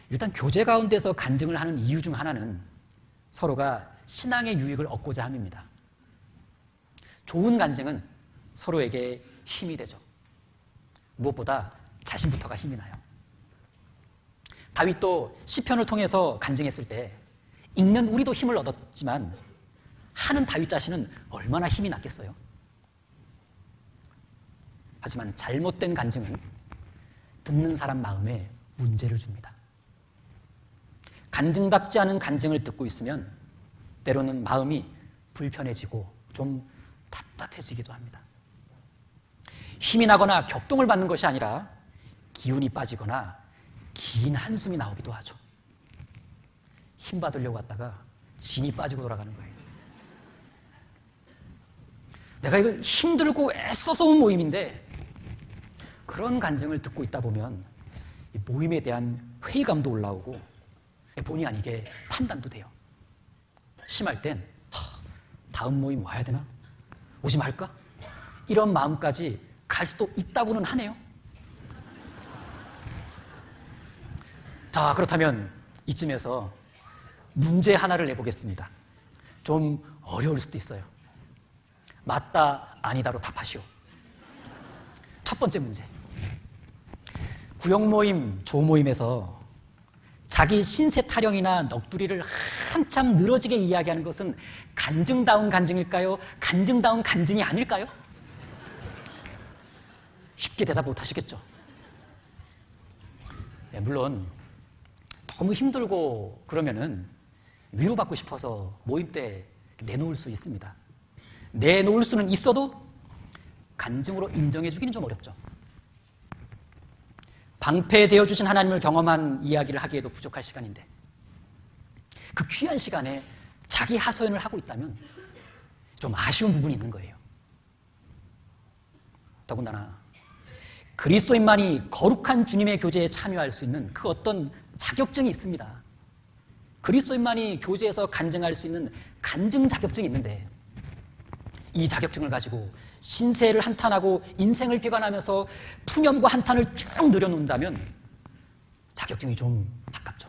일단 교제 가운데서 간증을 하는 이유 중 하나는 서로가 신앙의 유익을 얻고자 함입니다. 좋은 간증은 서로에게 힘이 되죠. 무엇보다 자신부터가 힘이 나요. 다윗도 시편을 통해서 간증했을 때 읽는 우리도 힘을 얻었지만 하는 다윗 자신은 얼마나 힘이 났겠어요. 하지만 잘못된 간증은 듣는 사람 마음에 문제를 줍니다. 간증답지 않은 간증을 듣고 있으면 때로는 마음이 불편해지고 좀 답답해지기도 합니다. 힘이 나거나 격동을 받는 것이 아니라 기운이 빠지거나 긴 한숨이 나오기도 하죠. 힘 받으려고 왔다가 진이 빠지고 돌아가는 거예요. 내가 이거 힘들고 애써서 온 모임인데 그런 간증을 듣고 있다 보면 이 모임에 대한 회의감도 올라오고 본의 아니게 판단도 돼요. 심할 땐 다음 모임 와야 되나? 오지 말까? 이런 마음까지 갈 수도 있다고는 하네요. 자, 그렇다면 이쯤에서 문제 하나를 내보겠습니다. 좀 어려울 수도 있어요. 맞다, 아니다로 답하시오. 첫 번째 문제. 구역 모임, 조 모임에서 자기 신세 타령이나 넋두리를 한참 늘어지게 이야기하는 것은 간증다운 간증일까요? 간증다운 간증이 아닐까요? 쉽게 대답 못 하시겠죠? 네, 물론 너무 힘들고 그러면은 위로받고 싶어서 모임 때 내놓을 수 있습니다. 내놓을 수는 있어도 간증으로 인정해 주기는 좀 어렵죠. 방패되어 주신 하나님을 경험한 이야기를 하기에도 부족할 시간인데 그 귀한 시간에 자기 하소연을 하고 있다면 좀 아쉬운 부분이 있는 거예요. 더군다나 그리스도인만이 거룩한 주님의 교제에 참여할 수 있는 그 어떤 자격증이 있습니다. 그리스도인만이 교제에서 간증할 수 있는 간증 자격증이 있는데 이 자격증을 가지고 신세를 한탄하고 인생을 비관하면서 푸념과 한탄을 쭉 늘여놓는다면 자격증이 좀 아깝죠.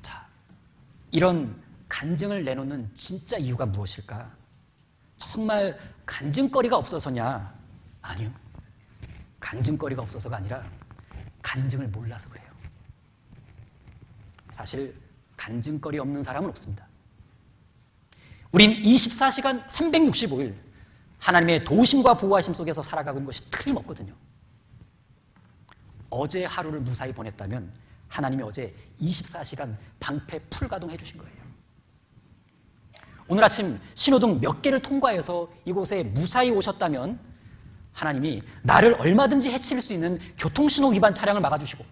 자, 이런 간증을 내놓는 진짜 이유가 무엇일까? 정말 간증거리가 없어서냐? 아니요. 간증거리가 없어서가 아니라 간증을 몰라서 그래요. 사실 간증거리 없는 사람은 없습니다. 우린 24시간 365일 하나님의 도우심과 보호하심 속에서 살아가고 있는 것이 틀림없거든요. 어제 하루를 무사히 보냈다면 하나님이 어제 24시간 방패 풀가동해 주신 거예요. 오늘 아침 신호등 몇 개를 통과해서 이곳에 무사히 오셨다면 하나님이 나를 얼마든지 해칠 수 있는 교통신호 위반 차량을 막아주시고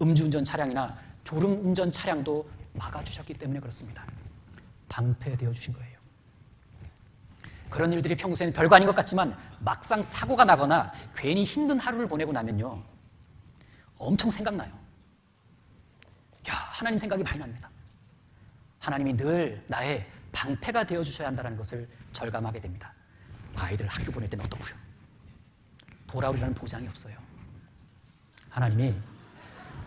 음주운전 차량이나 졸음운전 차량도 막아주셨기 때문에 그렇습니다. 방패되어 주신 거예요. 그런 일들이 평소에는 별거 아닌 것 같지만 막상 사고가 나거나 괜히 힘든 하루를 보내고 나면요 엄청 생각나요. 야, 하나님 생각이 많이 납니다. 하나님이 늘 나의 방패가 되어 주셔야 한다는 것을 절감하게 됩니다. 아이들 학교 보낼 때는 어떻고요? 돌아오리라는 보장이 없어요. 하나님이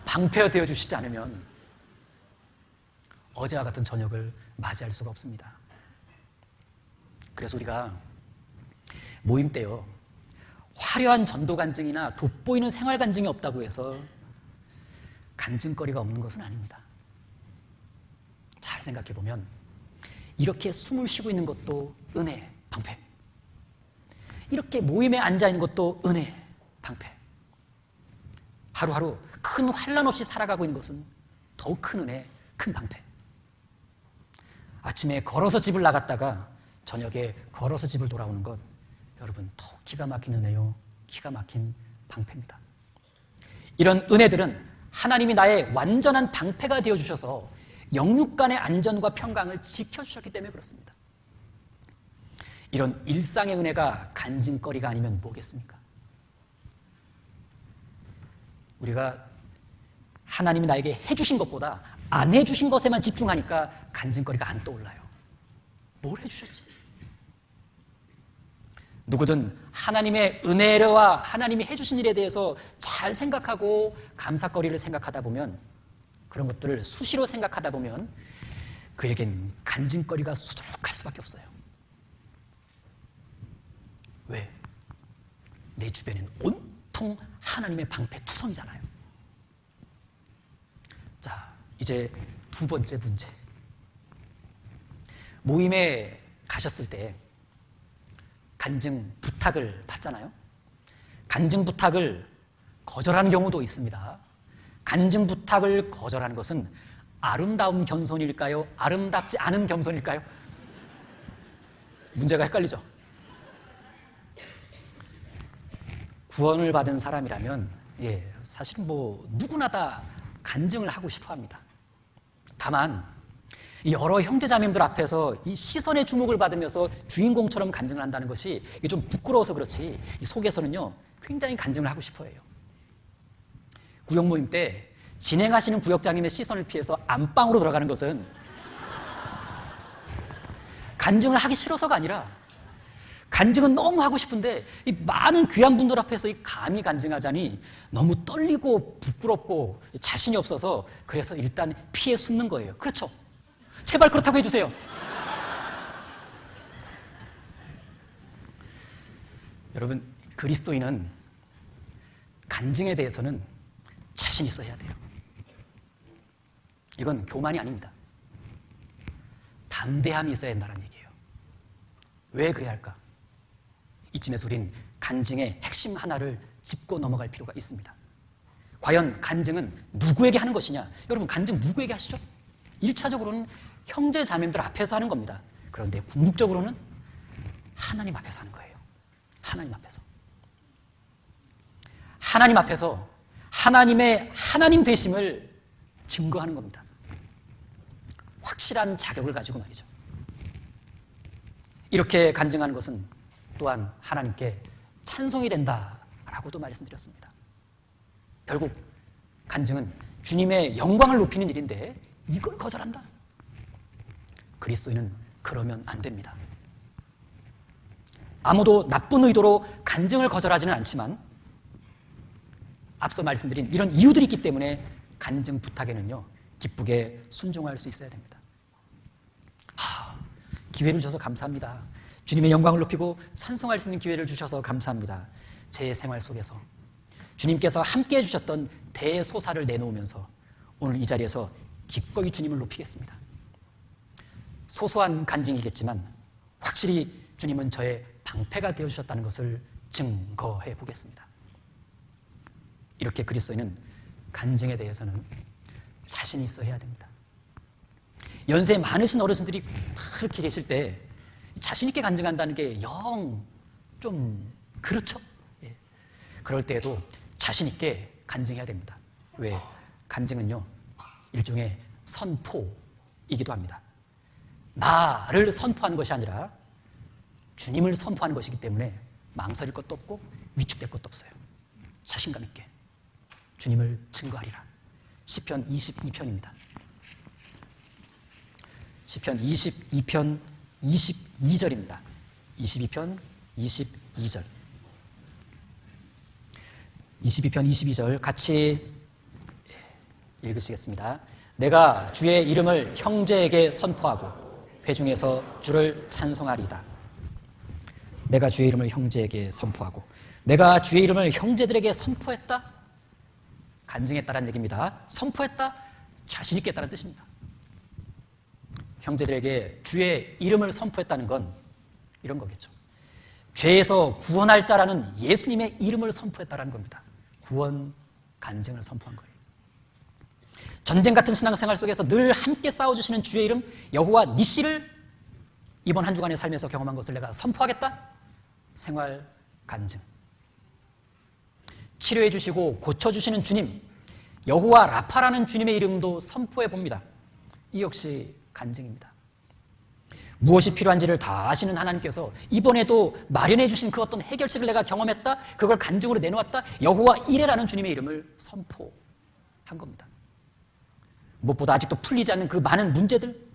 방패가 되어 주시지 않으면 어제와 같은 저녁을 맞이할 수가 없습니다. 그래서 우리가 모임 때요 화려한 전도 간증이나 돋보이는 생활 간증이 없다고 해서 간증거리가 없는 것은 아닙니다. 잘 생각해 보면 이렇게 숨을 쉬고 있는 것도 은혜, 방패. 이렇게 모임에 앉아 있는 것도 은혜, 방패. 하루하루 큰 환난 없이 살아가고 있는 것은 더욱 큰 은혜, 큰 방패. 아침에 걸어서 집을 나갔다가 저녁에 걸어서 집을 돌아오는 것, 여러분 더 기가 막힌 은혜요, 기가 막힌 방패입니다. 이런 은혜들은 하나님이 나의 완전한 방패가 되어주셔서 영육간의 안전과 평강을 지켜주셨기 때문에 그렇습니다. 이런 일상의 은혜가 간증거리가 아니면 뭐겠습니까? 우리가 하나님이 나에게 해주신 것보다 안 해주신 것에만 집중하니까 간증거리가 안 떠올라요. 뭘 해주셨지? 누구든 하나님의 은혜와 하나님이 해주신 일에 대해서 잘 생각하고 감사거리를 생각하다 보면, 그런 것들을 수시로 생각하다 보면 그에겐 간증거리가 수두룩할 수밖에 없어요. 왜? 내 주변엔 온통 하나님의 방패투성이잖아요. 자, 이제 두 번째 문제. 모임에 가셨을 때 간증 부탁을 받잖아요. 간증 부탁을 거절하는 경우도 있습니다. 간증 부탁을 거절하는 것은 아름다운 겸손일까요? 아름답지 않은 겸손일까요? 문제가 헷갈리죠? 구원을 받은 사람이라면 사실 누구나 다 간증을 하고 싶어 합니다. 다만 여러 형제자매님들 앞에서 이 시선의 주목을 받으면서 주인공처럼 간증을 한다는 것이 이게 좀 부끄러워서 그렇지, 이 속에서는요 굉장히 간증을 하고 싶어 해요. 구역 모임 때 진행하시는 구역장님의 시선을 피해서 안방으로 들어가는 것은 간증을 하기 싫어서가 아니라, 간증은 너무 하고 싶은데 이 많은 귀한 분들 앞에서 이 감히 간증하자니 너무 떨리고 부끄럽고 자신이 없어서, 그래서 일단 피해 숨는 거예요. 그렇죠? 제발 그렇다고 해주세요. 여러분, 그리스도인은 간증에 대해서는 자신 있어 해야 돼요. 이건 교만이 아닙니다. 담대함이 있어야 된다는 얘기예요. 왜 그래야 할까? 이쯤에서 우린 간증의 핵심 하나를 짚고 넘어갈 필요가 있습니다. 과연 간증은 누구에게 하는 것이냐? 여러분, 간증 누구에게 하시죠? 1차적으로는 형제 자매들 앞에서 하는 겁니다. 그런데 궁극적으로는 하나님 앞에서 하는 거예요. 하나님 앞에서. 하나님 앞에서 하나님의 하나님 되심을 증거하는 겁니다. 확실한 자격을 가지고 말이죠. 이렇게 간증하는 것은 또한 하나님께 찬송이 된다라고도 말씀드렸습니다. 결국 간증은 주님의 영광을 높이는 일인데 이걸 거절한다? 그리스도인은 그러면 안 됩니다. 아무도 나쁜 의도로 간증을 거절하지는 않지만 앞서 말씀드린 이런 이유들이 있기 때문에 간증 부탁에는요 기쁘게 순종할 수 있어야 됩니다. 기회를 주셔서 감사합니다. 주님의 영광을 높이고 찬송할 수 있는 기회를 주셔서 감사합니다. 제 생활 속에서 주님께서 함께해 주셨던 대소사를 내놓으면서 오늘 이 자리에서 기꺼이 주님을 높이겠습니다. 소소한 간증이겠지만 확실히 주님은 저의 방패가 되어주셨다는 것을 증거해 보겠습니다. 이렇게 그리스도인은 간증에 대해서는 자신이 있어 해야 됩니다. 연세 많으신 어르신들이 그렇게 계실 때 자신 있게 간증한다는 게 영 좀 그렇죠? 그럴 때에도 자신 있게 간증해야 됩니다. 왜? 간증은요 일종의 선포이기도 합니다. 나를 선포하는 것이 아니라 주님을 선포하는 것이기 때문에 망설일 것도 없고 위축될 것도 없어요. 자신감 있게 주님을 증거하리라. 시편 22편입니다. 시편 22편 22절입니다. 22편 22절. 22편 22절 같이 읽으시겠습니다. 내가 주의 이름을 형제에게 선포하고 회중에서 주를 찬송하리다. 내가 주의 이름을 형제에게 선포하고, 내가 주의 이름을 형제들에게 선포했다? 간증했다라는 얘기입니다. 선포했다? 자신 있겠다는 뜻입니다. 형제들에게 주의 이름을 선포했다는 건 이런 거겠죠. 죄에서 구원할 자라는 예수님의 이름을 선포했다는 겁니다. 구원, 간증을 선포한 거예요. 전쟁 같은 신앙생활 속에서 늘 함께 싸워주시는 주의 이름 여호와 니시를 이번 한 주간의 삶에서 경험한 것을 내가 선포하겠다? 생활, 간증. 치료해 주시고 고쳐주시는 주님 여호와 라파라는 주님의 이름도 선포해 봅니다. 이 역시 간증입니다. 무엇이 필요한지를 다 아시는 하나님께서 이번에도 마련해 주신 그 어떤 해결책을 내가 경험했다, 그걸 간증으로 내놓았다, 여호와 이레라는 주님의 이름을 선포한 겁니다. 무엇보다 아직도 풀리지 않는 그 많은 문제들,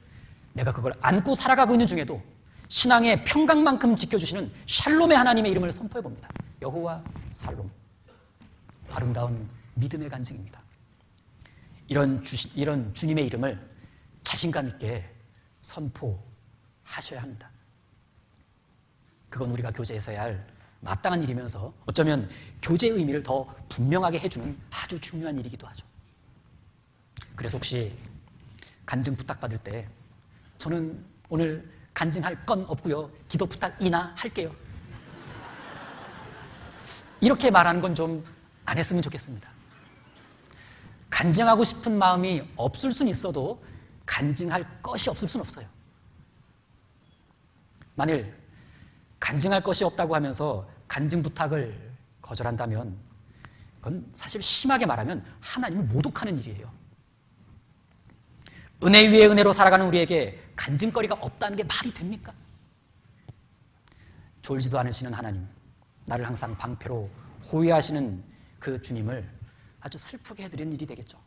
내가 그걸 안고 살아가고 있는 중에도 신앙의 평강만큼 지켜주시는 샬롬의 하나님의 이름을 선포해 봅니다. 여호와 살롬. 아름다운 믿음의 간증입니다. 이런 주님의 이름을 자신감 있게 선포하셔야 합니다. 그건 우리가 교제에서 해야 할 마땅한 일이면서 어쩌면 교제의 의미를 더 분명하게 해주는 아주 중요한 일이기도 하죠. 그래서 혹시 간증 부탁받을 때 저는 오늘 간증할 건 없고요. 기도 부탁이나 할게요. 이렇게 말하는 건 좀 안 했으면 좋겠습니다. 간증하고 싶은 마음이 없을 수는 있어도 간증할 것이 없을 수는 없어요. 만일 간증할 것이 없다고 하면서 간증 부탁을 거절한다면 그건 사실 심하게 말하면 하나님을 모독하는 일이에요. 은혜 위에 은혜로 살아가는 우리에게 간증거리가 없다는 게 말이 됩니까? 졸지도 않으시는 하나님, 나를 항상 방패로 호위하시는 그 주님을 아주 슬프게 해드리는 일이 되겠죠.